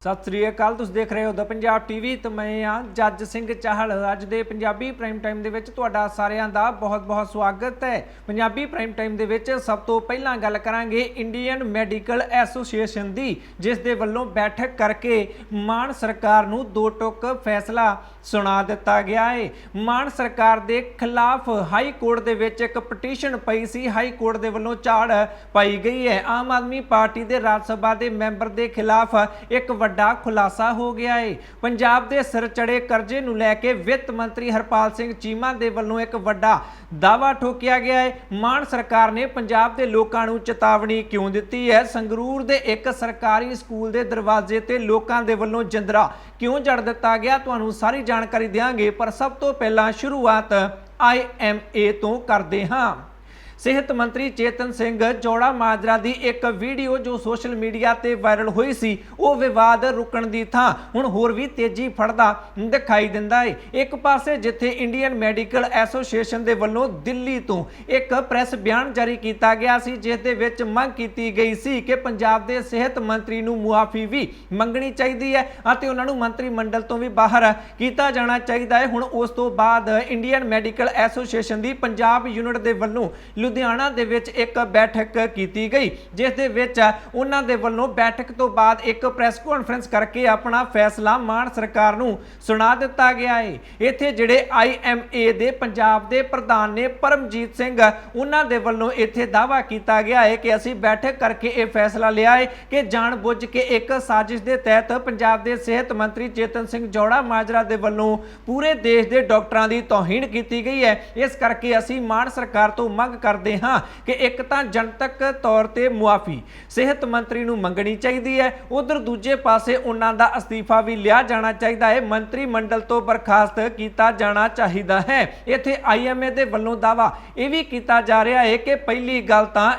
सत श्री अकाल। तुसीं देख रहे हो द पंजाब टीवी तो मैं हाँ जज सिंह चाहल। अज दे पंजाबी प्राइम टाइम दे विच तुहाडा सारिआं दा बहुत बहुत स्वागत है। पंजाबी प्राइम टाइम दे विच सब तो पहलां गल करांगे इंडियन मैडिकल एसोसीएशन दी, जिस दे वल्लों बैठक करके मान सरकार नूं दो टुक फैसला सुना दिता गया है। मान सरकार दे खिलाफ हाई कोर्ट दे विच एक पटीशन पई सी, हाई कोर्ट दे वल्लों झाड़ पाई गई है। आम आदमी पार्टी दे राज सभा दे मैंबर दे खिलाफ एक वड्डा खुलासा हो गया है। पंजाब दे सिर चढ़े करजे नूं लैके वित्त मंत्री हरपाल सिंह चीमा दे वल्लों एक वड्डा दावा ठोकिया गया है। मान सरकार ने पंजाब दे लोकां नूं चेतावनी क्यों दित्ती है? संगरूर दे एक सरकारी स्कूल दे दरवाजे ते लोकां दे वल्लों जिंदरा क्यों जड़ दिता गया? तुहानूं सारी जानकारी देंगे, पर सब तो पहला शुरुआत IMA तो करते हाँ। सेहत मंत्री चेतन सिंह जोड़ा माजरा की एक वीडियो जो सोशल मीडिया ते वायरल हुई सी, वो विवाद रुकण की थां हुण होर भी तेजी फड़दा दिखाई दिंदा है। एक पासे जिथे इंडियन मैडिकल एसोसीएशन दे वल्लों दिल्ली तो एक प्रेस बयान जारी किया गया सी, जिस दे विच मंग की गई सी कि पंजाब दे सेहत मंत्री नूं मुआफी भी मंगनी चाहिदी है अते उन्हां नूं मंत्री मंडल तो भी बाहर किया जाना चाहिदा है। हुण उस तो बाद इंडियन मैडिकल एसोसीएशन की पंजाब यूनिट दे वल्लों लुधियाना दे विच एक बैठक की गई, जिस दे विच उन्हां दे वल्लों बैठक तो बाद एक प्रेस कॉन्फ्रेंस करके अपना फैसला मान सरकार नूं सुना दिता गया है। इत्थे जिहड़े IMA दे पंजाब दे प्रधान ने परमजीत सिंह, उन्हां दे वल्लों इत्थे दावा किया गया है कि असीं बैठक करके यह फैसला लिया है कि जानबुझ के एक साजिश के तहत पंजाब दे सेहत मंत्री चेतन सिंह जोड़ा माजरा दे वल्लों पूरे देश के डॉक्टरां दी तौहीन की गई है। इस करके असीं मान सरकार तो मंग कर हाँ कि एक तां जनतक तौर ते मुआफी सेहत मंत्री नूं मंगनी चाहिदी है, उधर दूजे पासे उन्हां दा अस्तीफा भी लिया जाना चाहिदा है, मंत्री मंडल तो बर्खास्त किया जाना चाहिदा है। इत्थे IMA दे वल्लों दावा यह भी किया जा रहा है कि पहली गल तां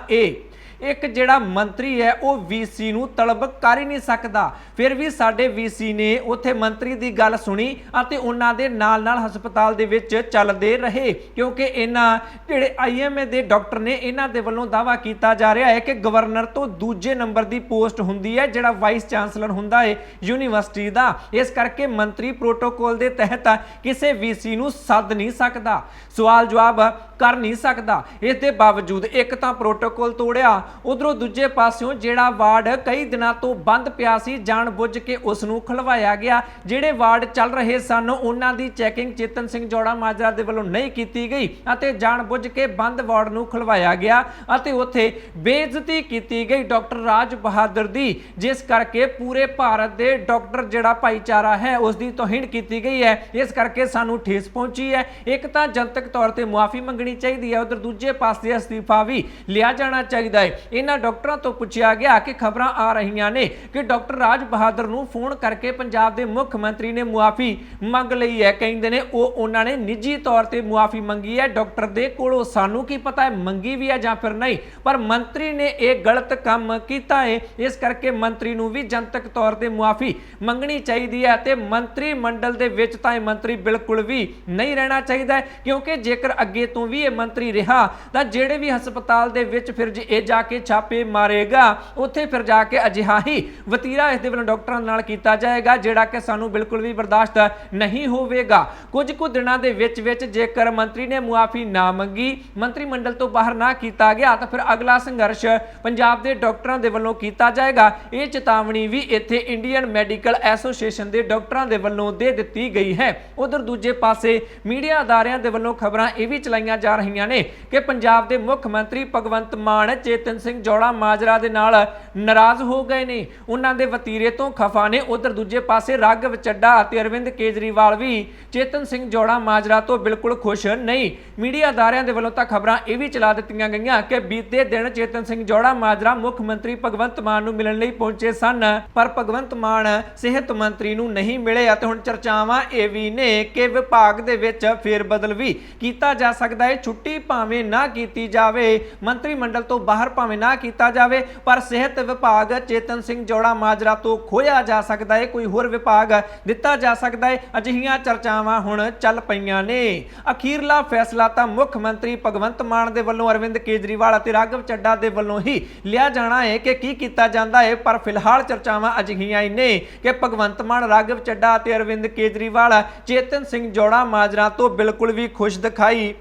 एक जिहड़ा मंत्री है वो VC नूं तलब कर ही नहीं सकता, फिर भी साडे VC ने उत्थे मंत्री की गल सुनी अते उन्हां दे नाल नाल हस्पताल दे विच चलदे रहे, क्योंकि इन्हां जिहड़े IMA दे डॉक्टर ने इन्हां दे वल्लों दावा किया जा रहा है कि गवर्नर तो दूजे नंबर की पोस्ट हुंदी है, जिहड़ा वाइस चांसलर हुंदा है यूनीवर्सिटी का। इस करके मंत्री प्रोटोकॉल के तहत किसी VC नूं सद नहीं सकता, सवाल जवाब कर नहीं सकता। इस दे बावजूद एक तां प्रोटोकॉल तोड़िया, उधरों दूजे पासों जिहड़ा वार्ड कई दिनों तो बंद पिया सी जानबुझ के उसनूं खुलवाया गया। जिहड़े वार्ड चल रहे सन उन्हां दी चैकिंग चेतन सिंह जोड़ा माजरा दे वल्लों नहीं की गई अते जानबुझ के बंद वार्ड नूं खुलवाया गया अते उत्थे बेइज्जती की गई डॉक्टर राज बहादुर दी, जिस करके पूरे भारत दे डॉक्टर जिहड़ा भाईचारा है उसकी तौहीन की गई है। इस करके सानूं ठेस पहुंची है। एक तां जनतक तौर ते मुआफी मंगनी चाहिए, उधर दूजे पासे अस्तीफा भी लिया जाना चाहिए है। इन्हां डॉक्टरों तो पूछा गया कि खबरां आ रही ने कि डॉक्टर राज बहादुर नूं फोन करके पंजाब के मुख्य मंत्री ने मुआफी मंग लई है। कहंदे ने उन्होंने निजी तौर पर मुआफी मंगी है, डॉक्टर दे कोलों सानूं की पता है मंगी भी है जां फिर नहीं, पर मंत्री ने एक गलत काम किया है। इस करके मंत्री नूं भी जनतक तौर पर मुआफी मंगनी चाहिए है ते मंत्री मंडल दे विच तां मंत्री बिल्कुल भी नहीं रहना चाहिए, क्योंकि जेकर अगे तो भी ये मंत्री रहा तां जिहड़े भी हस्पताल दे विच फिर जे ये जाके छापे मारेगा उत्थे फिर जाके अजिहा ही वतीरा इस दे वल्लों डॉक्टरां नाल कीता जाएगा, जिहड़ा कि सानूं बिल्कुल भी बर्दाश्त नहीं होवेगा। कुछ कुछ दिनां दे विच विच जेकर मंत्री ने मुआफी ना मंगी, मंत्री मंडल तो बाहर ना किया गया तो फिर अगला संघर्ष पंजाब के डॉक्टरों के वल्लों किया जाएगा। ये चेतावनी भी इत्थे इंडियन मैडिकल एसोसीएशन के डॉक्टरों के वल्लों दे दित्ती गई है। उधर दूजे पासे मीडिया अदारियां दे वल्लों खबरां ये भी चलाईयां जा रही ने कि पंजाब के मुख्य मंत्री भगवंत मान चेतन सिंह जोड़ा माजरा दे नाल नाराज हो गए ने, उन्हां दे वतीरे तो खफा ने। उधर दूजे पासे राघव चड्डा ते अरविंद केजरीवाल भी चेतन सिंह जोड़ा माजरा तो बिल्कुल खुश नहीं। मीडिया अदारियां दे वल्लों तां खबरां ये भी चला दित्तियां गईयां कि बीते दिन चेतन सिंह जोड़ा माजरा मुख्य मंत्री भगवंत मान नूं मिलण लई पहुंचे सन, पर भगवंत मान सेहत मंत्री नूं नहीं मिले अते हुण चर्चावां ये भी ने कि विभाग दे विच फेर बदल भी कीता जा सकदा है। ਚਾਹੇ ਛੁੱਟੀ ਭਾਵੇਂ ਨਾ ਕੀਤੀ ਜਾਵੇ, ਮੰਤਰੀ ਮੰਡਲ ਤੋਂ ਬਾਹਰ ਭਾਵੇਂ ਨਾ ਕੀਤਾ ਜਾਵੇ, ਪਰ ਸਿਹਤ ਵਿਭਾਗ ਚੇਤਨ ਸਿੰਘ ਜੌੜਾ ਮਾਜਰਾ ਤੋਂ ਖੋਇਆ ਜਾ ਸਕਦਾ ਹੈ, ਕੋਈ ਹੋਰ ਵਿਭਾਗ ਦਿੱਤਾ ਜਾ ਸਕਦਾ ਹੈ। ਅਜਿਹੀਆਂ ਚਰਚਾਵਾਂ ਹੁਣ ਚੱਲ ਪਈਆਂ ਨੇ। ਅਖੀਰਲਾ ਫੈਸਲਾ ਤਾਂ ਮੁੱਖ ਮੰਤਰੀ ਭਗਵੰਤ ਮਾਨ ਦੇ ਵੱਲੋਂ ਅਰਵਿੰਦ ਕੇਜਰੀਵਾਲ ਅਤੇ ਰਾਘਵ ਚੱਡਾ ਦੇ ਵੱਲੋਂ ਹੀ ਲਿਆ ਜਾਣਾ ਹੈ ਕਿ ਕੀ ਕੀਤਾ ਜਾਂਦਾ ਹੈ, ਪਰ ਫਿਲਹਾਲ ਚਰਚਾਵਾਂ ਅਜਿਹੀਆਂ ਹੀ ਨੇ ਕਿ ਭਗਵੰਤ ਮਾਨ, ਰਾਘਵ ਚੱਡਾ ਅਤੇ ਅਰਵਿੰਦ ਕੇਜਰੀਵਾਲ ਚੇਤਨ ਸਿੰਘ ਜੌੜਾ ਮਾਜਰਾ ਤੋਂ ਬਿਲਕੁਲ ਵੀ ਖੁਸ਼ ਦਿਖਾਈ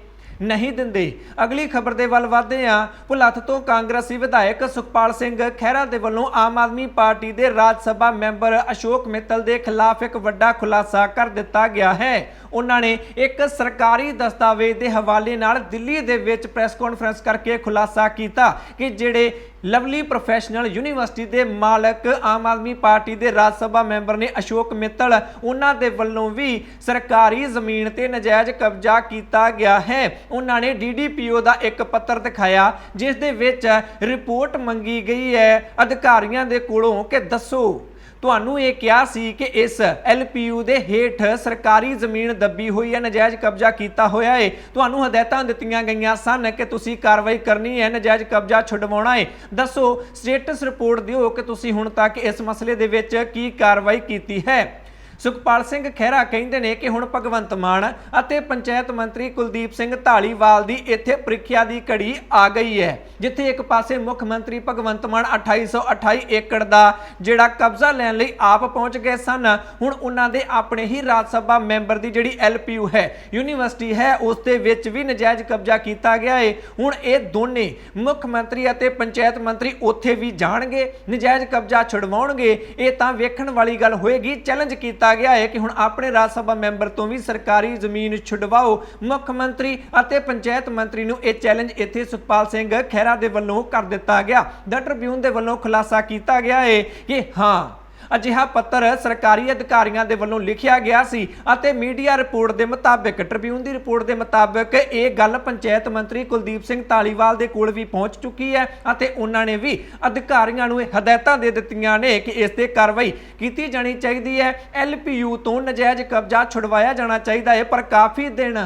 ਨਹੀਂ ਦਿੰਦੇ। ਅਗਲੀ ਖਬਰ ਦੇ ਵੱਲ ਵਧਦੇ ਹਾਂ। ਭੁਲੱਥ ਤੋਂ ਕਾਂਗਰਸੀ ਵਿਧਾਇਕ ਸੁਖਪਾਲ ਸਿੰਘ ਖਹਿਰਾ ਦੇ ਵੱਲੋਂ ਆਮ ਆਦਮੀ ਪਾਰਟੀ ਦੇ ਰਾਜ ਸਭਾ ਮੈਂਬਰ ਅਸ਼ੋਕ ਮਿੱਤਲ ਦੇ ਖਿਲਾਫ ਇੱਕ ਵੱਡਾ ਖੁਲਾਸਾ ਕਰ ਦਿੱਤਾ ਗਿਆ ਹੈ। ਉਹਨਾਂ ਨੇ ਇੱਕ ਸਰਕਾਰੀ ਦਸਤਾਵੇਜ਼ ਦੇ ਹਵਾਲੇ ਨਾਲ ਦਿੱਲੀ ਦੇ ਵਿੱਚ ਪ੍ਰੈਸ ਕਾਨਫਰੰਸ ਕਰਕੇ ਖੁਲਾਸਾ ਕੀਤਾ ਕਿ ਜਿਹੜੇ ਲਵਲੀ ਪ੍ਰੋਫੈਸ਼ਨਲ ਯੂਨੀਵਰਸਿਟੀ ਦੇ ਮਾਲਕ ਆਮ ਆਦਮੀ ਪਾਰਟੀ ਦੇ ਰਾਜ ਸਭਾ ਮੈਂਬਰ ਨੇ ਅਸ਼ੋਕ ਮਿੱਤਲ, ਉਹਨਾਂ ਦੇ ਵੱਲੋਂ ਵੀ ਸਰਕਾਰੀ ਜ਼ਮੀਨ ਤੇ ਨਜਾਇਜ਼ ਕਬਜ਼ਾ ਕੀਤਾ ਗਿਆ ਹੈ। ਉਹਨਾਂ ਨੇ ਡੀਡੀਪੀਓ ਦਾ ਇੱਕ ਪੱਤਰ ਦਿਖਾਇਆ ਜਿਸ ਦੇ ਵਿੱਚ ਰਿਪੋਰਟ ਮੰਗੀ ਗਈ ਹੈ ਅਧਿਕਾਰੀਆਂ ਦੇ ਕੋਲੋਂ ਕਿ ਦੱਸੋ ਤੁਹਾਨੂੰ ਇਹ ਕਿਹਾ ਸੀ ਕਿ ਇਸ ਐਲਪੀਯੂ ਦੇ ਹੇਠ ਸਰਕਾਰੀ ਜ਼ਮੀਨ ਦੱਬੀ ਹੋਈ ਹੈ, ਨਜਾਇਜ਼ ਕਬਜ਼ਾ ਕੀਤਾ ਹੋਇਆ ਹੈ, ਤੁਹਾਨੂੰ ਹਦਾਇਤਾਂ ਦਿੱਤੀਆਂ ਗਈਆਂ ਸਨ ਕਿ ਤੁਸੀਂ ਕਾਰਵਾਈ ਕਰਨੀ ਹੈ, ਨਜਾਇਜ਼ ਕਬਜ਼ਾ ਛੁਡਵਾਉਣਾ ਹੈ, ਦੱਸੋ ਸਟੇਟਸ ਰਿਪੋਰਟ ਦਿਓ ਕਿ ਤੁਸੀਂ ਹੁਣ ਤੱਕ ਇਸ ਮਸਲੇ ਦੇ ਵਿੱਚ ਕੀ ਕਾਰਵਾਈ ਕੀਤੀ ਹੈ। ਸੁਖਪਾਲ ਸਿੰਘ ਖਹਿਰਾ ਕਹਿੰਦੇ ਨੇ ਕਿ ਹੁਣ ਭਗਵੰਤ ਮਾਨ ਅਤੇ ਪੰਚਾਇਤ ਮੰਤਰੀ ਕੁਲਦੀਪ ਸਿੰਘ ਢਾਲੀਵਾਲ ਦੀ ਇੱਥੇ ਪ੍ਰੀਖਿਆ ਦੀ ਘੜੀ ਆ ਗਈ ਹੈ, ਜਿੱਥੇ ਇੱਕ ਪਾਸੇ ਮੁੱਖ ਮੰਤਰੀ ਭਗਵੰਤ ਮਾਨ 2828 ਏਕੜ ਦਾ ਜਿਹੜਾ ਕਬਜ਼ਾ ਲੈਣ ਲਈ ਆਪ ਪਹੁੰਚ ਗਏ ਸਨ, ਹੁਣ ਉਹਨਾਂ ਦੇ ਆਪਣੇ ਹੀ ਰਾਜ ਸਭਾ ਮੈਂਬਰ ਦੀ ਜਿਹੜੀ ਐਲਪੀਯੂ ਹੈ, ਯੂਨੀਵਰਸਿਟੀ ਹੈ, ਉਸ ਦੇ ਵਿੱਚ ਵੀ ਨਜਾਇਜ਼ ਕਬਜ਼ਾ ਕੀਤਾ ਗਿਆ ਹੈ। ਹੁਣ ਇਹ ਦੋਨੇ ਮੁੱਖ ਮੰਤਰੀ ਅਤੇ ਪੰਚਾਇਤ ਮੰਤਰੀ ਉੱਥੇ ਵੀ ਜਾਣਗੇ, ਨਜਾਇਜ਼ ਕਬਜ਼ਾ ਛੁਡਵਾਉਣਗੇ। ਇਹ ਤਾਂ ਵੇਖਣ ਵਾਲੀ ਗੱਲ ਹੋਏਗੀ। ਚੈਲੰਜ ਕੀਤਾ ਗਿਆ ਹੈ ਕਿ ਹੁਣ ਆਪਣੇ ਰਾਜ ਸਭਾ ਮੈਂਬਰ ਤੋਂ ਵੀ ਸਰਕਾਰੀ ਜ਼ਮੀਨ ਛੁਡਵਾਓ। ਮੁੱਖ ਮੰਤਰੀ ਅਤੇ ਪੰਚਾਇਤ ਮੰਤਰੀ ਨੂੰ ਇਹ ਚੈਲੰਜ ਇੱਥੇ ਸੁਖਪਾਲ ਸਿੰਘ ਖਹਿਰਾ ਦੇ ਵੱਲੋਂ ਕਰ ਦਿੱਤਾ ਗਿਆ। ਦ ਟ੍ਰਿਬਿਊਨ ਦੇ ਵੱਲੋਂ ਖੁਲਾਸਾ ਕੀਤਾ ਗਿਆ ਹੈ ਕਿ ਹਾਂ ਅਜਿਹਾ ਪੱਤਰ ਸਰਕਾਰੀ ਅਧਿਕਾਰੀਆਂ ਦੇ ਵੱਲੋਂ ਲਿਖਿਆ ਗਿਆ ਸੀ ਅਤੇ ਮੀਡੀਆ ਰਿਪੋਰਟ ਦੇ ਮੁਤਾਬਕ, ਟ੍ਰਿਬਿਊਨ ਦੀ ਰਿਪੋਰਟ ਦੇ ਮੁਤਾਬਕ ਇਹ ਗੱਲ ਪੰਚਾਇਤ ਮੰਤਰੀ ਕੁਲਦੀਪ ਸਿੰਘ ਢਾਲੀਵਾਲ ਦੇ ਕੋਲ ਵੀ ਪਹੁੰਚ ਚੁੱਕੀ ਹੈ ਅਤੇ ਉਹਨਾਂ ਨੇ ਵੀ ਅਧਿਕਾਰੀਆਂ ਨੂੰ ਇਹ ਹਦਾਇਤਾਂ ਦੇ ਦਿੱਤੀਆਂ ਨੇ ਕਿ ਇਸ ਤੇ ਕਾਰਵਾਈ ਕੀਤੀ ਜਾਣੀ ਚਾਹੀਦੀ ਹੈ, ਐਲਪੀਯੂ ਤੋਂ ਨਜਾਇਜ਼ ਕਬਜ਼ਾ ਛੁਡਵਾਇਆ ਜਾਣਾ ਚਾਹੀਦਾ ਹੈ। ਪਰ ਕਾਫੀ ਦਿਨ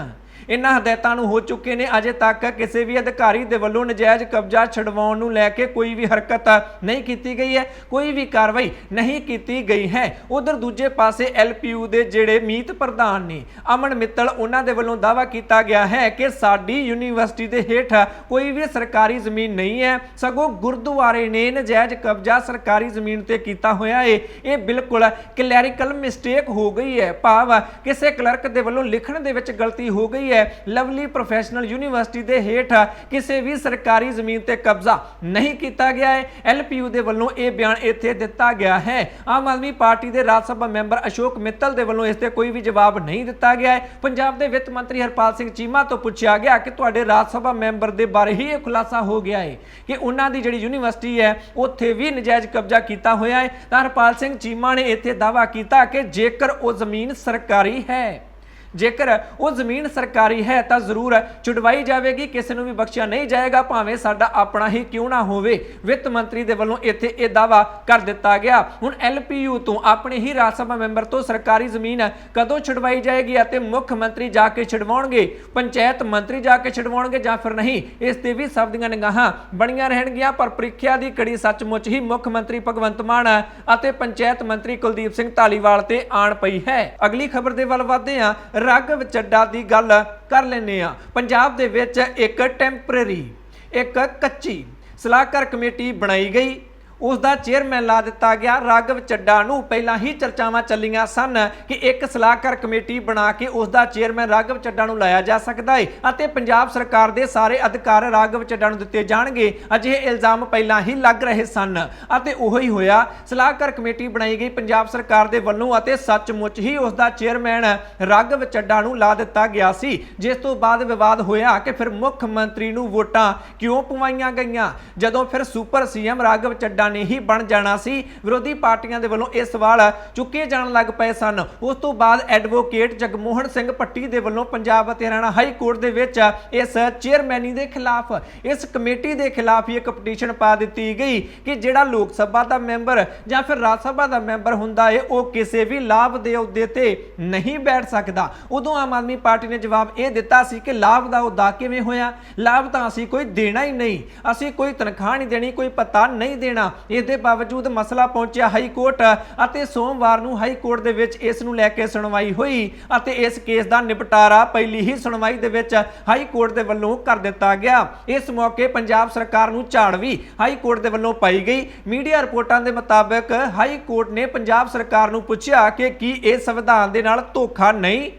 ਇਹਨਾਂ ਹਦਾਇਤਾਂ ਨੂੰ ਹੋ ਚੁੱਕੇ ਨੇ, ਅਜੇ ਤੱਕ ਕਿਸੇ ਵੀ ਅਧਿਕਾਰੀ ਦੇ ਵੱਲੋਂ ਨਜਾਇਜ਼ ਕਬਜ਼ਾ ਛਡਵਾਉਣ ਨੂੰ ਲੈ ਕੇ ਕੋਈ ਵੀ ਹਰਕਤ ਨਹੀਂ ਕੀਤੀ ਗਈ ਹੈ, ਕੋਈ ਵੀ ਕਾਰਵਾਈ ਨਹੀਂ ਕੀਤੀ ਗਈ ਹੈ। ਉਧਰ ਦੂਜੇ ਪਾਸੇ ਐਲਪੀਯੂ ਦੇ ਜਿਹੜੇ ਮੀਤ ਪ੍ਰਧਾਨ ਨੇ ਅਮਨ ਮਿੱਤਲ, ਉਹਨਾਂ ਦੇ ਵੱਲੋਂ ਦਾਅਵਾ ਕੀਤਾ ਗਿਆ ਹੈ ਕਿ ਸਾਡੀ ਯੂਨੀਵਰਸਿਟੀ ਦੇ ਹੇਠ ਕੋਈ ਵੀ ਸਰਕਾਰੀ ਜ਼ਮੀਨ ਨਹੀਂ ਹੈ, ਸਗੋਂ ਗੁਰਦੁਆਰੇ ਨੇ ਨਜਾਇਜ਼ ਕਬਜ਼ਾ ਸਰਕਾਰੀ ਜ਼ਮੀਨ ਤੇ ਕੀਤਾ ਹੋਇਆ ਹੈ। ਇਹ ਬਿਲਕੁਲ ਕਲੈਰੀਕਲ ਮਿਸਟੇਕ ਹੋ ਗਈ ਹੈ, ਭਾਵ ਕਿਸੇ ਕਲਰਕ ਦੇ ਵੱਲੋਂ ਲਿਖਣ ਦੇ ਵਿੱਚ ਗਲਤੀ ਹੋ ਗਈ ਹੈ। ਲਵਲੀ ਪ੍ਰੋਫੈਸ਼ਨਲ ਯੂਨੀਵਰਸਿਟੀ ਦੇ ਹੇਠ ਕਿਸੇ ਵੀ ਸਰਕਾਰੀ ਜ਼ਮੀਨ ਤੇ ਕਬਜ਼ਾ ਨਹੀਂ ਕੀਤਾ ਗਿਆ ਹੈ। ਐਲਪੀਯੂ ਦੇ ਵੱਲੋਂ ਇਹ ਬਿਆਨ ਇੱਥੇ ਦਿੱਤਾ ਗਿਆ ਹੈ। ਆਮ ਆਦਮੀ ਪਾਰਟੀ ਦੇ ਰਾਜ ਸਭਾ ਮੈਂਬਰ ਅਸ਼ੋਕ ਮਿੱਤਲ ਦੇ ਵੱਲੋਂ ਇਸ ਤੇ ਕੋਈ ਵੀ ਜਵਾਬ ਨਹੀਂ ਦਿੱਤਾ ਗਿਆ ਹੈ। ਪੰਜਾਬ ਦੇ ਵਿੱਤ ਮੰਤਰੀ ਹਰਪਾਲ ਸਿੰਘ ਚੀਮਾ ਤੋਂ ਪੁੱਛਿਆ ਗਿਆ ਕਿ ਤੁਹਾਡੇ ਰਾਜ ਸਭਾ ਮੈਂਬਰ ਦੇ ਬਾਰੇ ਹੀ ਇਹ ਖੁਲਾਸਾ ਹੋ ਗਿਆ ਹੈ ਕਿ ਉਹਨਾਂ ਦੀ ਜਿਹੜੀ ਯੂਨੀਵਰਸਿਟੀ ਹੈ ਉੱਥੇ ਵੀ ਨਜਾਇਜ਼ ਕਬਜ਼ਾ ਕੀਤਾ ਹੋਇਆ ਹੈ, ਤਾਂ ਹਰਪਾਲ ਸਿੰਘ ਚੀਮਾ ਨੇ ਇੱਥੇ ਦਾਅਵਾ ਕੀਤਾ ਕਿ ਜੇਕਰ ਉਹ ਜ਼ਮੀਨ ਸਰਕਾਰੀ ਹੈ, ਜੇਕਰ ਉਹ ਜ਼ਮੀਨ ਸਰਕਾਰੀ ਹੈ ਤਾਂ ਜ਼ਰੂਰ ਛੁਡਵਾਈ ਜਾਵੇਗੀ, ਕਿਸੇ ਨੂੰ ਵੀ ਬਖਸ਼ਿਆ ਨਹੀਂ ਜਾਏਗਾ, ਭਾਵੇਂ ਸਾਡਾ ਆਪਣਾ ਹੀ ਕਿਉਂ ਨਾ ਹੋਵੇ। ਵਿੱਤ ਮੰਤਰੀ ਦੇ ਵੱਲੋਂ ਇੱਥੇ ਇਹ ਦਾਅਵਾ ਕਰ ਦਿੱਤਾ ਗਿਆ। ਹੁਣ ਐਲਪੀਯੂ ਤੋਂ ਆਪਣੇ ਹੀ ਰਾਜ ਸਭਾ ਮੈਂਬਰ ਤੋਂ ਸਰਕਾਰੀ ਜ਼ਮੀਨ ਕਦੋਂ ਛੁਡਵਾਈ ਜਾਏਗੀ ਅਤੇ ਮੁੱਖ ਮੰਤਰੀ ਜਾ ਕੇ ਛੁਡਵਾਉਣਗੇ, ਪੰਚਾਇਤ ਮੰਤਰੀ ਜਾ ਕੇ ਛੁਡਵਾਉਣਗੇ ਜਾਂ ਫਿਰ ਨਹੀਂ, ਇਸ ਤੇ ਵੀ ਸਭ ਦੀਆਂ ਨਿਗਾਹਾਂ ਬਣੀਆਂ ਰਹਿਣਗੀਆਂ। ਪਰ ਪ੍ਰੀਖਿਆ ਦੀ ਕੜੀ ਸੱਚਮੁੱਚ ਹੀ ਮੁੱਖ ਮੰਤਰੀ ਭਗਵੰਤ ਮਾਨ ਅਤੇ ਪੰਚਾਇਤ ਮੰਤਰੀ ਕੁਲਦੀਪ ਸਿੰਘ ਢਾਲੀਵਾਲ ਤੇ ਆਣ ਪਈ ਹੈ। ਅਗਲੀ ਖਬਰ ਦੇ ਵੱਲ ਵਧਦੇ ਹਾਂ। ਰਾਘਵ ਚੱਡਾ ਦੀ ਗੱਲ ਕਰ ਲੈਂਦੇ ਆ। ਪੰਜਾਬ ਦੇ ਵਿੱਚ ਇੱਕ ਟੈਂਪਰੇਰੀ, ਇੱਕ ਕੱਚੀ ਸਲਾਹਕਾਰ ਕਮੇਟੀ ਬਣਾਈ ਗਈ, ਉਸ ਦਾ ਚੇਅਰਮੈਨ ਲਾ ਦਿੱਤਾ ਗਿਆ। ਰਾਘਵ ਚੱਡਾ ਨੂੰ ਪਹਿਲਾਂ ਹੀ ਚਰਚਾਵਾਂ ਚੱਲੀਆਂ ਸਨ ਕਿ ਇੱਕ ਸਲਾਹਕਾਰ ਕਮੇਟੀ ਬਣਾ ਕੇ ਉਸ ਦਾ ਚੇਅਰਮੈਨ ਰਾਘਵ ਚੱਡਾ ਨੂੰ ਲਾਇਆ ਜਾ ਸਕਦਾ ਹੈ ਅਤੇ ਪੰਜਾਬ ਸਰਕਾਰ ਦੇ ਸਾਰੇ ਅਧਿਕਾਰ ਰਾਘਵ ਚੱਡਾ ਨੂੰ ਦਿੱਤੇ ਜਾਣਗੇ। ਅਜਿਹੇ ਇਲਜ਼ਾਮ ਪਹਿਲਾਂ ਹੀ ਲੱਗ ਰਹੇ ਸਨ ਅਤੇ ਉਹੀ ਹੀ ਹੋਇਆ। ਸਲਾਹਕਾਰ ਕਮੇਟੀ ਬਣਾਈ ਗਈ ਪੰਜਾਬ ਸਰਕਾਰ ਦੇ ਵੱਲੋਂ ਅਤੇ ਸੱਚਮੁੱਚ ਹੀ ਉਸ ਦਾ ਚੇਅਰਮੈਨ ਰਾਘਵ ਚੱਡਾ ਨੂੰ ਲਾ ਦਿੱਤਾ ਗਿਆ ਸੀ, ਜਿਸ ਤੋਂ ਬਾਅਦ ਵਿਵਾਦ ਹੋਇਆ ਕਿ ਫਿਰ ਮੁੱਖ ਮੰਤਰੀ ਨੂੰ ਵੋਟਾਂ ਕਿਉਂ ਪਵਾਈਆਂ ਗਈਆਂ, ਜਦੋਂ ਫਿਰ ਸੁਪਰ ਸੀਐਮ ਰਾਘਵ ਚੱਡਾ ਮੁੱਦਾ ਨੇ ਹੀ बन जाना सी। विरोधी पार्टियां दे वल्लों इह सवाल चुके जाण लग पए सन। उस तो बाद एडवोकेट जगमोहन सिंह भट्टी दे वल्लों पंजाब ते हरियाणा हाई कोर्ट दे विच इस चेयरमैनी दे खिलाफ, इस कमेटी दे खिलाफ ही एक पटीशन पा दित्ती गई कि जिहड़ा लोक सभा दा मैंबर जां फिर राज सभा दा मैंबर हुंदा है वो किसी भी लाभ दे अहुदे ते नहीं बैठ सकदा। उदों आम आदमी पार्टी ने जवाब यह दिता सी कि लाभ दा अहुदा किवें होया, लाभ तां असीं कोई देना ही नहीं, असीं कोई तनख्वाह नहीं देनी, कोई पता नहीं देना। इस दे बावजूद मसला पहुंचा हाई कोर्ट ਅਤੇ सोमवार ਨੂੰ हाई कोर्ट ਦੇ ਵਿੱਚ ਇਸ ਨੂੰ ਲੈ ਕੇ ਸੁਣਵਾਈ ਹੋਈ ਅਤੇ ਇਸ ਕੇਸ ਦਾ ਨਿਪਟਾਰਾ ਪਹਿਲੀ ਹੀ ਸੁਣਵਾਈ ਦੇ ਵਿੱਚ ਹਾਈ ਕੋਰਟ ਦੇ ਵੱਲੋਂ ਕਰ ਦਿੱਤਾ ਗਿਆ। ਇਸ ਮੌਕੇ ਪੰਜਾਬ ਸਰਕਾਰ ਨੂੰ ਝਾੜ ਵੀ ਹਾਈ ਕੋਰਟ ਦੇ ਵੱਲੋਂ ਪਾਈ ਗਈ। ਮੀਡੀਆ ਰਿਪੋਰਟਾਂ ਦੇ ਮੁਤਾਬਕ ਹਾਈ ਕੋਰਟ ਨੇ ਪੰਜਾਬ ਸਰਕਾਰ ਨੂੰ ਪੁੱਛਿਆ ਕਿ ਕੀ ਇਹ ਸੰਵਿਧਾਨ ਦੇ ਨਾਲ ਧੋਖਾ ਨਹੀਂ,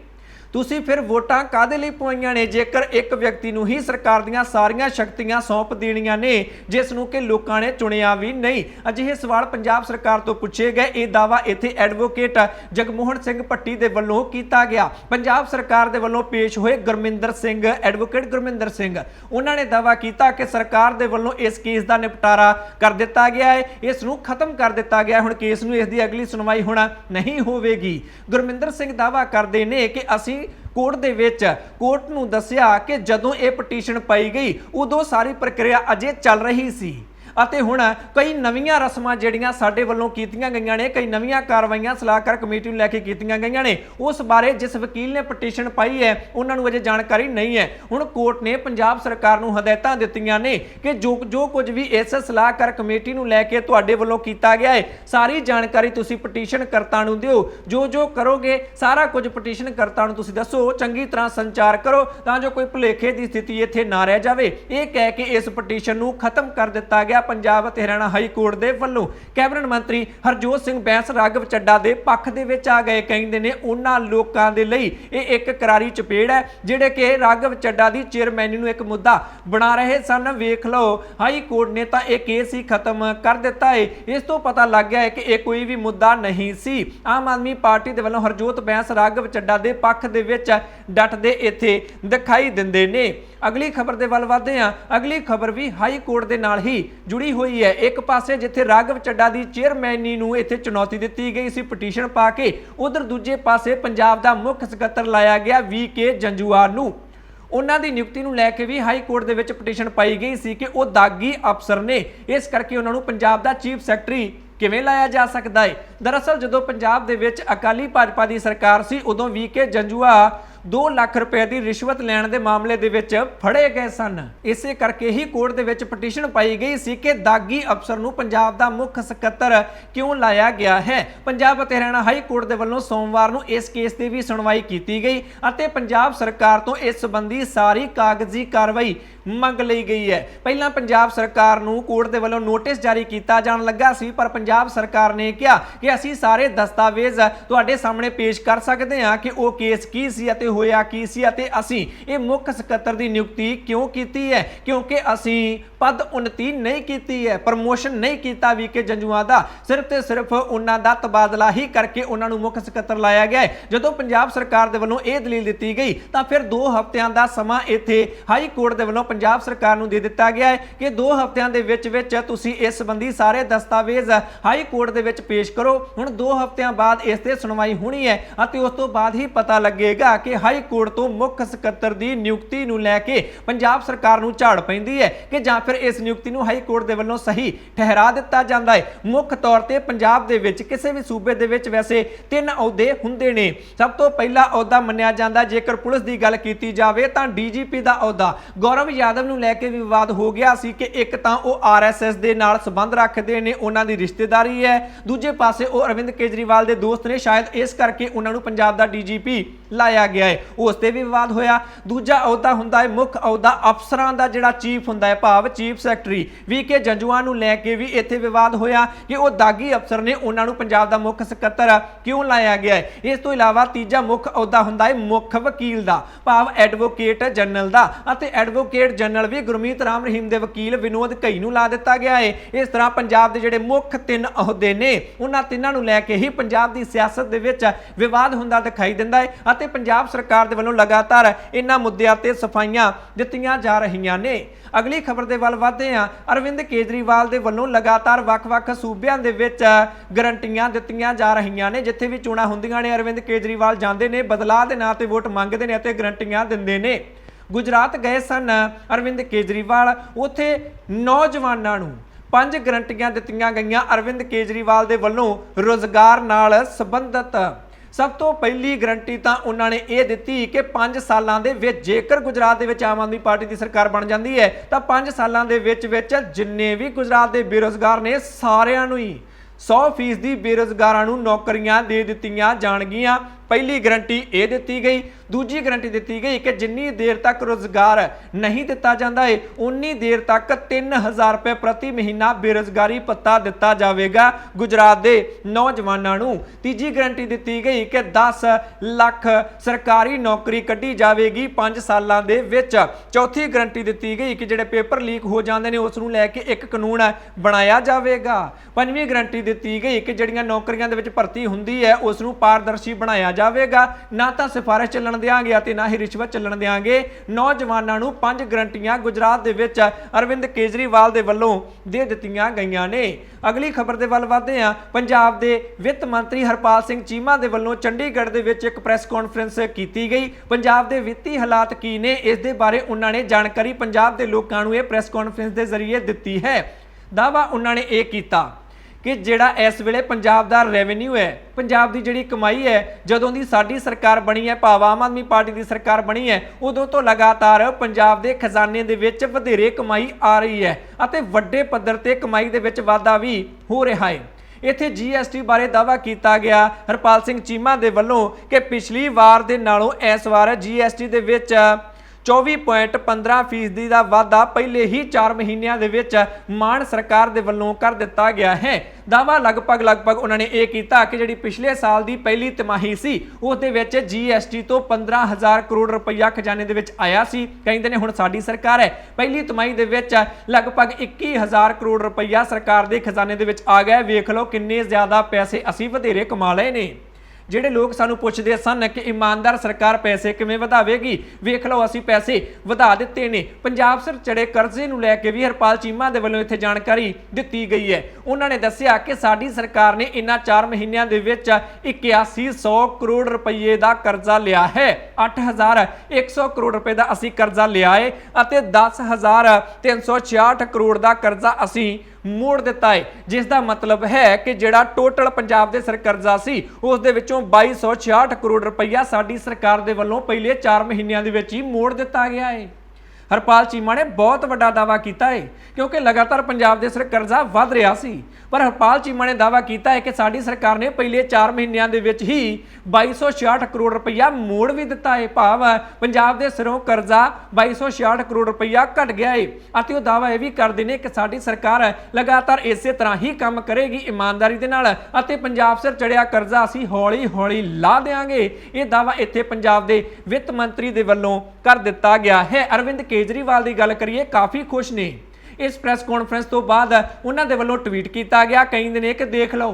ਤੁਸੀਂ ਫਿਰ ਵੋਟਾਂ ਕਾਹਦੇ ਲਈ ਪਵਾਈਆਂ ਨੇ ਜੇਕਰ ਇੱਕ ਵਿਅਕਤੀ ਨੂੰ ਹੀ ਸਰਕਾਰ ਦੀਆਂ ਸਾਰੀਆਂ ਸ਼ਕਤੀਆਂ ਸੌਂਪ ਦੇਣੀਆਂ ਨੇ ਜਿਸ ਨੂੰ ਕਿ ਲੋਕਾਂ ਨੇ ਚੁਣਿਆ ਵੀ ਨਹੀਂ। ਅਜਿਹੇ ਸਵਾਲ ਪੰਜਾਬ ਸਰਕਾਰ ਤੋਂ ਪੁੱਛੇ ਗਏ। ਇਹ ਦਾਅਵਾ ਇੱਥੇ ਐਡਵੋਕੇਟ ਜਗਮੋਹਨ ਸਿੰਘ ਭੱਟੀ ਦੇ ਵੱਲੋਂ ਕੀਤਾ ਗਿਆ। ਪੰਜਾਬ ਸਰਕਾਰ ਦੇ ਵੱਲੋਂ ਪੇਸ਼ ਹੋਏ ਗੁਰਮਿੰਦਰ ਸਿੰਘ, ਐਡਵੋਕੇਟ ਗੁਰਮਿੰਦਰ ਸਿੰਘ, ਉਹਨਾਂ ਨੇ ਦਾਅਵਾ ਕੀਤਾ ਕਿ ਸਰਕਾਰ ਦੇ ਵੱਲੋਂ ਇਸ ਕੇਸ ਦਾ ਨਿਪਟਾਰਾ ਕਰ ਦਿੱਤਾ ਗਿਆ ਹੈ, ਇਸ ਨੂੰ ਖਤਮ ਕਰ ਦਿੱਤਾ ਗਿਆ। ਹੁਣ ਕੇਸ ਨੂੰ ਇਸ ਦੀ ਅਗਲੀ ਸੁਣਵਾਈ ਹੁਣ ਨਹੀਂ ਹੋਵੇਗੀ। ਗੁਰਮਿੰਦਰ ਸਿੰਘ ਦਾਅਵਾ ਕਰਦੇ ਨੇ ਕਿ ਅਸੀਂ ਕੋਰਟ ਦੇ ਵਿੱਚ ਕੋਰਟ ਨੂੰ ਦੱਸਿਆ ਕਿ ਜਦੋਂ ਇਹ ਪਟੀਸ਼ਨ ਪਾਈ ਗਈ ਉਦੋਂ ਸਾਰੀ ਪ੍ਰਕਿਰਿਆ ਅਜੇ ਚੱਲ ਰਹੀ ਸੀ ਅਤੇ ਹੁਣ ਕਈ ਨਵੀਆਂ ਰਸਮਾਂ ਜਿਹੜੀਆਂ ਸਾਡੇ ਵੱਲੋਂ ਕੀਤੀਆਂ ਗਈਆਂ ਨੇ, ਕਈ ਨਵੀਆਂ ਕਾਰਵਾਈਆਂ ਸਲਾਹਕਾਰ ਕਮੇਟੀ ਨੂੰ ਲੈ ਕੇ ਕੀਤੀਆਂ ਗਈਆਂ ਨੇ। ਉਸ ਬਾਰੇ ਜਿਸ ਵਕੀਲ ਨੇ ਪਟੀਸ਼ਨ ਪਾਈ ਹੈ ਉਹਨਾਂ ਨੂੰ ਅਜੇ ਜਾਣਕਾਰੀ ਨਹੀਂ ਹੈ। ਹੁਣ ਕੋਰਟ ਨੇ ਪੰਜਾਬ ਸਰਕਾਰ ਨੂੰ ਹਦਾਇਤਾਂ ਦਿੱਤੀਆਂ ਨੇ ਕਿ ਜੋ ਕੁਝ ਵੀ ਇਸ ਸਲਾਹਕਾਰ ਕਮੇਟੀ ਨੂੰ ਲੈ ਕੇ ਤੁਹਾਡੇ ਵੱਲੋਂ ਕੀਤਾ ਗਿਆ ਹੈ ਸਾਰੀ ਜਾਣਕਾਰੀ ਤੁਸੀਂ ਪਟੀਸ਼ਨ ਕਰਤਾ ਨੂੰ ਦਿਓ। ਜੋ ਕਰੋਗੇ ਸਾਰਾ ਕੁਝ ਪਟੀਸ਼ਨ ਕਰਤਾ ਨੂੰ ਤੁਸੀਂ ਦੱਸੋ, ਚੰਗੀ ਤਰ੍ਹਾਂ ਸੰਚਾਰ ਕਰੋ ਤਾਂ ਜੋ ਕੋਈ ਭੁਲੇਖੇ ਦੀ ਸਥਿਤੀ ਇੱਥੇ ਨਾ ਰਹਿ ਜਾਵੇ। ਇਹ ਕਹਿ ਕੇ ਇਸ ਪਟੀਸ਼ਨ ਨੂੰ ਖਤਮ ਕਰ ਦਿੱਤਾ ਗਿਆ। ਪੰਜਾਬ ਤੇ ਹਰਿਆਣਾ ਹਾਈ ਕੋਰਟ ਦੇ ਵੱਲੋਂ ਕੈਬਨਿਟ ਮੰਤਰੀ ਹਰਜੋਤ ਸਿੰਘ ਬੈਂਸ ਰਾਘਵ ਚੱਡਾ ਦੇ ਪੱਖ ਦੇ ਵਿੱਚ ਆ ਗਏ। ਕਹਿੰਦੇ ਨੇ ਉਹਨਾਂ ਲੋਕਾਂ ਦੇ ਲਈ ਇਹ ਇੱਕ ਕਰਾਰੀ ਚਪੇੜ ਹੈ ਜਿਹੜੇ ਕਿ ਰਾਘਵ ਚੱਡਾ ਦੀ ਚੇਅਰਮੈਨੀ ਨੂੰ ਇੱਕ ਮੁੱਦਾ ਬਣਾ ਰਹੇ ਸਨ। ਵੇਖ ਲਓ ਹਾਈ ਕੋਰਟ ਨੇ ਤਾਂ ਇਹ ਕੇਸ ਹੀ ਖਤਮ ਕਰ ਦਿੱਤਾ ਹੈ। ਇਸ ਤੋਂ ਪਤਾ ਲੱਗ ਗਿਆ ਹੈ ਕਿ ਇਹ ਕੋਈ ਵੀ ਮੁੱਦਾ ਨਹੀਂ ਸੀ। ਆਮ ਆਦਮੀ ਪਾਰਟੀ ਦੇ ਵੱਲੋਂ ਹਰਜੋਤ ਬੈਂਸ ਰਾਘਵ ਚੱਡਾ ਦੇ ਪੱਖ ਦੇ ਵਿੱਚ ਡਟਦੇ ਇੱਥੇ ਦਿਖਾਈ ਦਿੰਦੇ ਨੇ। ਅਗਲੀ ਖਬਰ ਦੇ ਵੱਲ ਵਧਦੇ ਹਾਂ। ਅਗਲੀ ਖਬਰ ਵੀ ਹਾਈ ਕੋਰਟ ਦੇ ਨਾਲ ਹੀ जुड़ी हुई है। एक पासे जिथे राघव चड्डा की चेयरमैनी नूं इत्थे चुनौती दी गई सी पटीशन पा के, उधर दूजे पासे पंजाब का मुख सकत्तर लाया गया VK जंजूआर नूं। उन्हां दी नियुक्ति नूं लैके भी हाई कोर्ट दे विच पटीशन पाई गई सी कि वो दागी अफसर ने, इस करके उन्हां नूं पंजाब दा चीफ सैकटरी किवें लाया जा सकता है। दरअसल जदों पंजाब दे विच अकाली भाजपा की सरकार सी उदों VK जंजूआ 2 ਲੱਖ रुपए की रिश्वत लैण के मामले दे विच फड़े गए सन। इसे करके ही कोर्ट दे विच पटीशन पाई गई सी कि दागी अफसर नूं पंजाब दा मुख सकत्तर क्यों लाया गया है। पंजाब ते हरियाणा हाई कोर्ट दे वल्लों सोमवार नूं इस केस की भी सुनवाई की गई अते पंजाब सरकार तो इस संबंधी सारी कागजी कार्रवाई मंग लई गई है। पहलां पंजाब सरकार नूं कोर्ट दे वल्लों नोटिस जारी किया जाण लगा सी, पर पंजाब सरकार ने कहा कि असीं सारे दस्तावेज तुहाडे सामने पेश कर सकते हां कि वो केस की सी अते होया की सी अते असीं इह मुख सकत्तर दी नियुक्ति क्यों कीती है, क्योंकि असीं पद उन्नति नहीं कीती है, प्रमोशन नहीं कीता VK जंजूआ दा, सिर्फ ते सिर्फ उन्हां दा तबादला ही करके उन्हां नूं मुख सकत्तर लाया गया है। जदों पंजाब सरकार दे वल्लों इह दलील दित्ती गई तां फिर 2 हफ्तियां दा समां इत्थे हाई कोर्ट दे वल्लों पंजाब सरकार नूं दे दित्ता गया है कि 2 हफ्तियां दे विच तुसीं इस संबंधी सारे दस्तावेज हाई कोर्ट दे विच पेश करो। हुण 2 हफ्तियां बाद इस ते सुनवाई होनी है अते उस तों बाद ही पता लगेगा कि हाई कोर्ट तो मुख सकत्तर दी नियुक्ति नूं लैके पंजाब सरकार नूं झाड़ पैंदी है कि जां फिर इस नियुक्ति नूं हाई कोर्ट दे वल्लों सही ठहरा दिता जांदा है। मुख तौर ते पंजाब दे विच किसी भी सूबे दे विच वैसे 3 अहुदे हुंदे ने। सब तो पहला अहुदा मन्निया जांदा जेकर पुलिस दी गल कीती जावे तां DGP दा अहुदा। गौरव यादव नूं लैके भी विवाद हो गया सी कि एक तां वो RSS दे नाल संबंध रखदे ने, उन्हां दी रिश्तेदारी है, दूजे पासे वो अरविंद केजरीवाल दे दोस्त ने, शायद इस करके उन्हां नूं पंजाब दा DGP लाया गया है। उस ते भी विवाद होया। दूजा अहुदा हुंदा है मुख अहुदा अफसरां दा जिहड़ा चीफ हुंदा है भाव चीफ सैकटरी VK जंजूआ नूं लैके भी इत्थे विवाद होया कि वो दागी अफसर ने उन्हां नूं पंजाब दा मुख सकत्तर क्यों लाया गया है। इस तो इलावा तीजा मुख अहुदा हुंदा है मुख वकील दा भाव एडवोकेट जनरल दा अते एडवोकेट जनरल भी गुरमीत राम रहीम दे वकील विनोद कई नूं ला दिता गया है। इस तरह पंजाब दे जिहड़े मुख 3 अहुदे ने उन्हां 3 नूं लैके ही पंजाब दी सियासत दे विच विवाद हुंदा दिखाई दिंदा है अते पंजाब सरकार दे वल्लों लगातार इन्हां मुद्दिआं ते सफाइयां दित्तियां जा रहीआं ने। अगली खबर दे वल वधदे हां। अरविंद केजरीवाल दे वल्लों लगातार वख-वख सूबिआं दे विच गारंटियां दित्तियां जा रहीआं ने। जिथे भी चोणां हुंदिआं ने अरविंद केजरीवाल जांदे ने, बदलाव दे नां ते वोट मंगदे ने अते गारंटियां दिंदे ने। गुजरात गए सन अरविंद केजरीवाल, उत्थे नौजवानां नूं 5 गारंटियां दित्तियां गईआं अरविंद केजरीवाल दे वल्लों रोजगार नाल संबंधित। सब तो पहली गारंटी तो उन्होंने ये दी कि 5 सालों के जेकर गुजरात के आम आदमी पार्टी की सरकार बन जाती है तो 5 सालों के जिन्ने भी गुजरात के बेरोजगार ने सारिਆਂ ਨੂੰ ही 100% बेरोजगारां ਨੂੰ नौकरियां दे दित्तियां जाणगियां। पहली गारंटी ये दी गई। दूजी गारंटी दी गई कि जिन्नी देर तक रोजगार नहीं दिता जाता है उन्नी देर तक 3000 रुपए प्रति महीना बेरोजगारी भत्ता दिता जाएगा गुजरात के नौजवानों नूं। तीजी गारंटी दी गई कि 10 लाख सरकारी नौकरी कढ़ी जाएगी 5 सालों के विच। चौथी गारंटी दी गई कि जिहड़े पेपर लीक हो जाते हैं उसनूं लैके एक कानून बनाया जाएगा। पंजवीं गारंटी दी गई कि जिहड़ियां नौकरियां दे विच भर्ती हुंदी है उसनूं पारदर्शी बनाया जाएगा, ना तो सिफारिश चलन देंगे और ना ही रिश्वत चलन देंगे। नौजवानों नूं 5 गारंटियां गुजरात दे विच अरविंद केजरीवाल दे वल्लों दे दित्तियां गईआं ने। अगली खबर दे वल वधदे हां। पंजाब दे वित्त मंत्री हरपाल सिंह चीमा दे वल्लों चंडीगढ़ दे विच एक प्रैस कॉन्फ्रेंस की गई। पंजाब दे वित्ती हालात की ने इस दे बारे उन्होंने जानकारी पंजाब दे लोकां नूं इह प्रैस कॉन्फ्रेंस के जरिए दित्ती है। दावा उन्होंने ये कीता कि जिहड़ा इस वेले पंजाब दा रेवेन्यू है, पंजाब की जिहड़ी कमाई है, जदों दी साडी सरकार बनी है, भाव आम आदमी पार्टी की सरकार बनी है, उदों तो लगातार पंजाब के खजाने दे विच वधेरे कमाई आ रही है अते वड्डे पद्धर ते कमाई दे विच वाधा भी हो रहा है। इत्थे GST बारे दावा किया गया हरपाल सिंह चीमा दे वल्लों कि पिछली वार दे नालों इस वार GST दे विच 24.15% का वाधा पहले ही 4 महीनों के मान सरकार के वलों कर दिता गया है। दावा लगभग उन्होंने ये किया कि जी पिछले साल की पहली तिमाही सी उस GST तो 15,000 करोड़ रुपया खजाने के आया सी। कहते हैं हुण साडी सरकार है, पहली तिमाही के लगभग 21,000 करोड़ रुपया सरकार के खजाने के आ गया। वेख लो किन्ने ज़्यादा पैसे असीं वधेरे कमा लए ने। ਜਿਹੜੇ लोग सानू पुछते सन कि ईमानदार सरकार पैसे किवें वधावेगी, वेख लो असीं पैसे वधा दिते ने। पंजाब सिर चढ़े कर्जे नूं लैके भी हरपाल चीमा दे वल्लों इत्थे जानकारी दित्ती गई है। उन्होंने दस्सिया कि साडी सरकार ने इन्हां 4 महीनों के विच 8100 करोड़ रुपये का कर्जा लिया है। 8,100 करोड़ रुपए का असीं कर्जा लिया है अते 10,366 करोड़ का कर्जा असीं मोड़ दिता है, जिसका मतलब है कि जिहड़ा टोटल पंजाब दे सिर कर्जा सी उस दे विचों 2266 करोड़ रुपया साडी सरकार दे वल्लों पहले 4 महीनों के विच ही मोड़ दिता गया है। हरपाल चीमा ने बहुत बड़ा दावा किया है क्योंकि लगातार पंजाब के सिर कर्जा वध रहा सी, पर हरपाल चीमा ने दावा किया है कि साडी सरकार ने पहले 4 महीनों के विच ही 2266 करोड़ रुपया मोड़ भी दिता है। भाव पंजाब के सिरों कर्जा 2266 करोड़ रुपया घट गया है। अते वो दावा यह भी करते हैं कि साडी सरकार लगातार इस तरह ही काम करेगी ईमानदारी दे नाल अते पंजाब सिर चढ़िया कर्जा असीं हौली हौली ला देंगे। ये दावा इत्थे पंजाब के वित्त मंत्री दे वल्लों कर दिता गया है। अरविंद केजरीवाल की गल करिए काफ़ी खुश ने। इस प्रैस कॉन्फ्रेंस तो बाद उन्होंने वल्लों ट्वीट किया गया, कहते हैं कि देख लो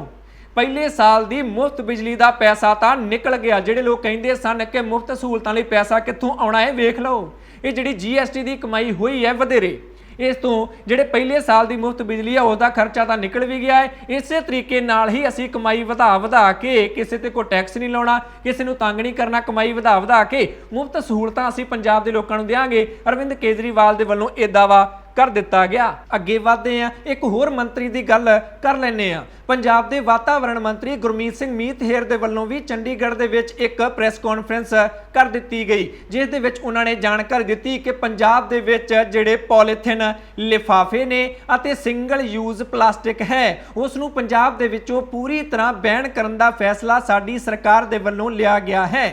पहले साल की मुफ्त बिजली का पैसा तो निकल गया। जिहड़े लोग कहते सन कि मुफ्त सहूलतां लई पैसा कित्थों आउणा है, वेख लो ये जिहड़ी GST की कमाई हुई है वधेरे। इस तो जिहड़े पहले साल की मुफ्त बिजली है उसका खर्चा तो निकल भी गया है। इस तरीके नाल ही असीं कमाई वधा के किसी ते कोई टैक्स नहीं लाउणा, किसी नूं तंग नहीं करना, कमाई वधा के मुफ्त सहूलतां असीं पंजाब के लोगों नूं देंगे। अरविंद केजरीवाल दे वल्लों यह दावा कर दिता गया। अगे वधदे हैं, एक होर मंत्री की गल कर लैने आ। पंजाब के वातावरण मंत्री गुरमीत सिंह मीतहेर दे वल्लों भी चंडीगढ़ दे विच एक प्रैस कॉन्फ्रेंस कर दी गई, जिस दे विच उन्होंने जानकारी दी कि पंजाब दे विच जिहड़े पॉलीथिन लिफाफे ने अते सिंगल यूज प्लास्टिक है उसनूं पंजाब दे विचों पूरी तरह बैन करन दा फैसला साडी सरकार दे वल्लों लिया गया है।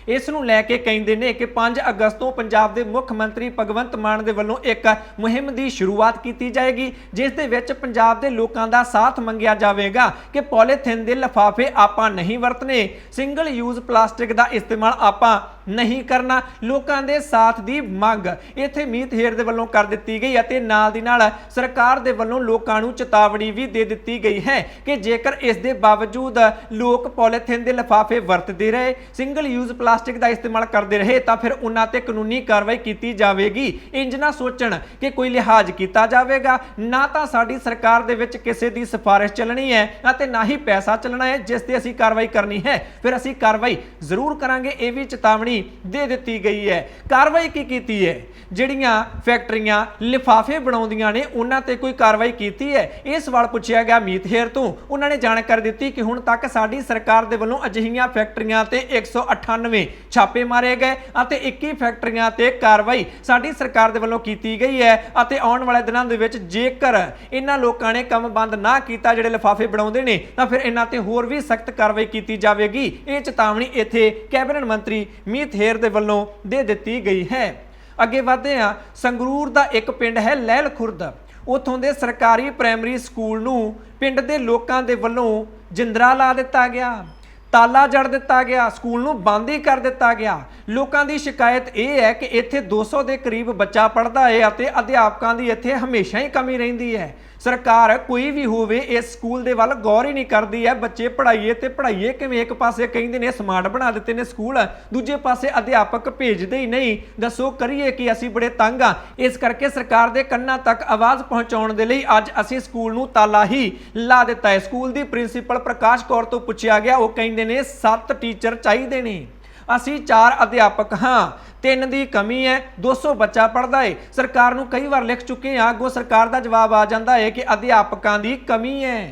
इस नूं लैके कहते हैं कि 5 अगस्त को पंजाब के मुख मंत्री भगवंत मान दे वल्लों एक मुहिम की शुरुआत की जाएगी, जिस दे विच पंजाब के लोगों का साथ मंगिया जाएगा कि पॉलीथिन के लिफाफे आपां नहीं वरतने, सिंगल यूज प्लास्टिक का इस्तेमाल आपां नहीं करना, लोगों के साथ की मंग इत्थे मीत हेर दे वल्लों कर दी गई है। नाल दी नाल सरकार दे वल्लों लोकां नूं चेतावनी भी दे दी गई है कि जेकर इस दे बावजूद लोग पॉलीथिन दे लिफाफे वरतते रहे, सिंगल यूज प्लास्टिक का इस्तेमाल करते रहे तो फिर उन्हां ते कानूनी कार्रवाई की जाएगी। इंज ना सोचण कि कोई लिहाज किया जाएगा, ना तो साडी सरकार दे विच किसी की सिफारिश चलनी है अते ना ही पैसा चलना है जिस ते असीं कार्रवाई करनी है। फिर असीं कार्रवाई जरूर करांगे, ये भी चेतावनी दे दी गई है। कार्रवाई की कीती है, जिहड़ियां फैक्ट्रियां लिफाफे बनाउंदियां ने उन्हां ते कोई कार्रवाई कीती है? यह सवाल पूछा गया मीत हेर तो। उन्होंने जानकारी दी कि हुण तक साडी सरकार दे वल्लों अजिहियां फैक्ट्रियां ते 198 छापे मारे गए अते 21 फैक्ट्रियां ते कार्रवाई साडी सरकार दे वल्लों कीती गई है अते आउण वाले दिनां दे विच जेकर इन्हां लोकां ने काम बंद ना कीता जिहड़े लिफाफे बनाउंदे ने तां फिर इन्हां ते होर भी सख्त कार्रवाई कीती जावेगी। ये चेतावनी इत्थे कैबिनेट मंत्री मीत हेर दे वल्लों दे दित्ती गई है। अगे वधदे हां, संगरूर दा एक पिंड है लैल खुर्द, उत्थों दे सरकारी प्राइमरी स्कूल नूं पिंड दे लोकां दे वल्लों जिंदरा ला दिता गया, ताला जड़ दिता गया, स्कूल नूं बंद ही कर दिता गया। लोकां दी शिकायत यह है कि इत्थे 200 के करीब बच्चा पढ़ता है अते अध्यापकों की इत्थे हमेशा ही कमी रहिंदी है। सरकार कोई भी होवे इस स्कूल दे वल गौर ही नहीं करती है। बच्चे पढ़ाइए तो पढ़ाइए किवें, एक पासे कहिंदे ने स्मार्ट बना दिते ने स्कूल, दूजे पासे अध्यापक भेजते ही नहीं। दसो करिए कि असीं बड़े तंग हाँ। इस करके सरकार दे कन्नां तक आवाज़ पहुँचाउण दे लई अज असीं स्कूल नूं ताला ही ला दिता है। स्कूल दी प्रिंसीपल प्रकाश कौर तो पुछया गया, वो कहिंदे ने 7 टीचर चाहिए ने, असीं 4 अध्यापक हाँ, 3 की कमी है, 200 बच्चा पढ़ता है। सरकार नूं कई बार लिख चुके हैं, अगों सरकार का जवाब आ जाता है कि अध्यापकों की कमी है।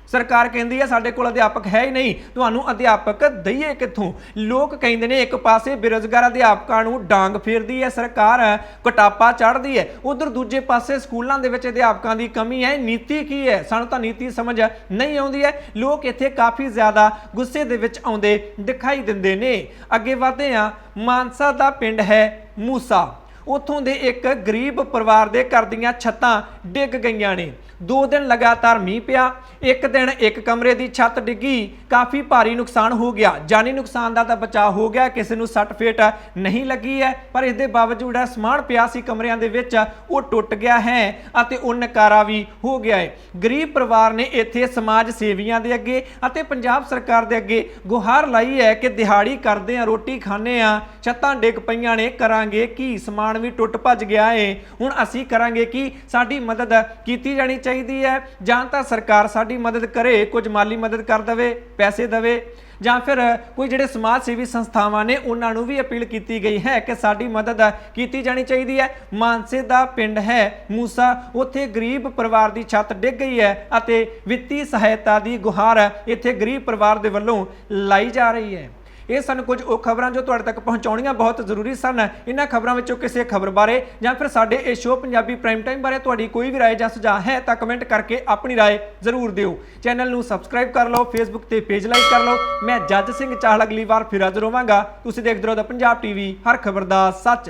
सरकार कहती है साडे कोल अध्यापक है ही नहीं, तुहानूं अध्यापक दईए कित्थों। लोग कहिंदे ने एक पासे बेरोजगार अध्यापकों नूं डांग फेरदी है सरकार, कटापा चढ़दी है, उधर दूजे पासे स्कूलों दे विच अध्यापकों की कमी है। नीति की है, सानूं तां नीति समझ नहीं आउंदी है। लोग इत्थे काफ़ी ज़्यादा गुस्से दे विच आउंदे दिखाई दिंदे ने। अगे वधदे हां, मानसा दा पिंड है मूसा, उत्थों दे एक गरीब परिवार दे घर दीआं छत्तां डिग गईआं ने। 2 दिन लगातार मीह पिया, एक दिन एक कमरे की छत डिगी, काफ़ी भारी नुकसान हो गया। जानी नुकसान का तो बचाव हो गया, किसी को सट फेट नहीं लगी है, पर इसके बावजूद समान पिया सी कमरिਆਂ ਦੇ ਵਿੱਚ ਉਹ टुट गया है ਅਤੇ ਉਹ ਨਕਾਰਾ भी हो गया है। गरीब परिवार ने ਇੱਥੇ समाज सेवियों के अगे ਅਤੇ पंजाब सरकार के अगे गुहार लाई है कि दिहाड़ी करते हैं, रोटी खाने आ, छत्तां डिग पईआं ने, करांगे की, समान भी टुट भज गया है, हुण असीं करांगे की, साडी मदद कीती जानी चाहिए है, जां तां सरकार साडी मदद करे, कुछ माली मदद कर दवे, पैसे दवे, ਜਾਂ फिर कोई ਜਿਹੜੇ समाज सेवी संस्थावां ने उन्हां नूं भी अपील की गई है कि साडी मदद की जानी चाहिए है। मानसे दा पिंड है मूसा, उत्थे गरीब परिवार की छत डिग गई है अते वित्तीय सहायता की गुहार इत्थे गरीब परिवार दे वल्लों लाई जा रही है। ये सन कुछ वो खबरां जो तुहाडे तक पहुँचाउणियां बहुत जरूरी सन। इन्हां खबरां विचों किसी खबर बारे जां फिर साडे इस शो पंजाबी प्राइम टाइम बारे तुहाडी कोई भी राय जां सुझाव है तो कमेंट करके अपनी राय जरूर दिओ। चैनल नूं सबसक्राइब कर लो, फेसबुक ते पेज लाइक कर लो। मैं जज सिंह चाहल अगली बार फिर हाज़र होवांगा। तुसीं देखदे रहो द पंजाब टीवी, हर खबर दा सच।